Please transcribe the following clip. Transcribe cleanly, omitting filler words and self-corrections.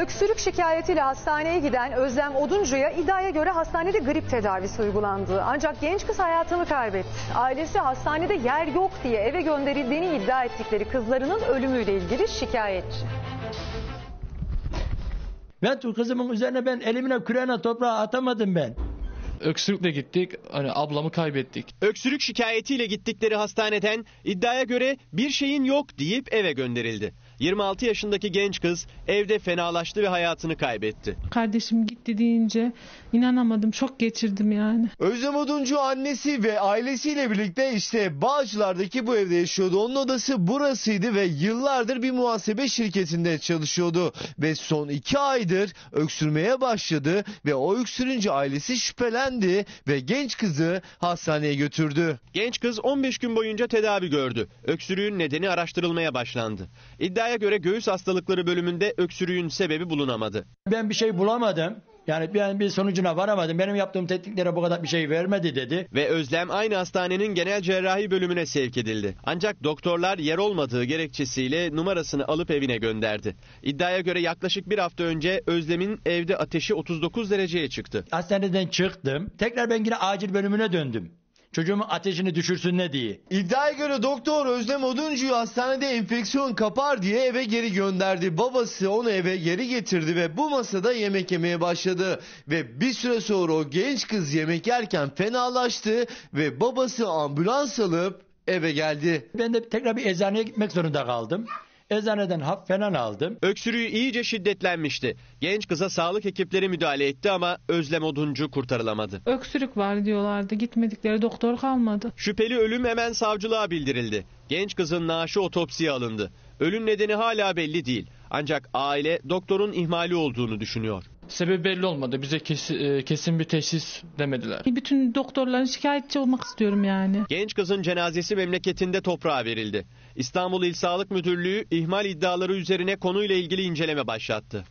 Öksürük şikayetiyle hastaneye giden Özlem Oduncu'ya iddiaya göre hastanede grip tedavisi uygulandı. Ancak genç kız hayatını kaybetti. Ailesi hastanede yer yok diye eve gönderildiğini iddia ettikleri kızlarının ölümüyle ilgili şikayetçi. Ben kızımın üzerine elimle küreğine toprağı atamadım ben. Öksürükle gittik, ablamı kaybettik. Öksürük şikayetiyle gittikleri hastaneden iddiaya göre bir şeyin yok deyip eve gönderildi. 26 yaşındaki genç kız evde fenalaştı ve hayatını kaybetti. Kardeşim gitti deyince inanamadım, şok geçirdim yani. Özlem Oduncu annesi ve ailesiyle birlikte işte Bağcılar'daki bu evde yaşıyordu. Onun odası burasıydı ve yıllardır bir muhasebe şirketinde çalışıyordu. Ve son 2 aydır öksürmeye başladı ve o öksürünce ailesi şüphelendi ve genç kızı hastaneye götürdü. Genç kız 15 gün boyunca tedavi gördü. Öksürüğün nedeni araştırılmaya başlandı. İddiaya göre göğüs hastalıkları bölümünde öksürüğün sebebi bulunamadı. Ben bir şey bulamadım. Yani ben bir sonucuna varamadım. Benim yaptığım tetkiklere bu kadar bir şey vermedi dedi. Ve Özlem aynı hastanenin genel cerrahi bölümüne sevk edildi. Ancak doktorlar yer olmadığı gerekçesiyle numarasını alıp evine gönderdi. İddiaya göre yaklaşık bir hafta önce Özlem'in evde ateşi 39 dereceye çıktı. Hastaneden çıktım. Tekrar ben yine acil bölümüne döndüm. Çocuğumun ateşini düşürsün ne diye. İddiaya göre doktor Özlem Oduncu'yu hastanede enfeksiyon kapar diye eve geri gönderdi. Babası onu eve geri getirdi ve bu masada yemek yemeye başladı. Ve bir süre sonra o genç kız yemek yerken fenalaştı ve babası ambulans alıp eve geldi. Ben de tekrar bir eczaneye gitmek zorunda kaldım. Eczaneden hap falan aldım. Öksürüğü iyice şiddetlenmişti. Genç kıza sağlık ekipleri müdahale etti ama Özlem Oduncu kurtarılamadı. Öksürük var diyorlardı, gitmedikleri doktor kalmadı. Şüpheli ölüm hemen savcılığa bildirildi. Genç kızın naaşı otopsiye alındı. Ölüm nedeni hala belli değil. Ancak aile doktorun ihmali olduğunu düşünüyor. Sebebi belli olmadı. Bize kesin bir teşhis demediler. Bütün doktorların şikayetçi olmak istiyorum yani. Genç kızın cenazesi memleketinde toprağa verildi. İstanbul İl Sağlık Müdürlüğü ihmal iddiaları üzerine konuyla ilgili inceleme başlattı.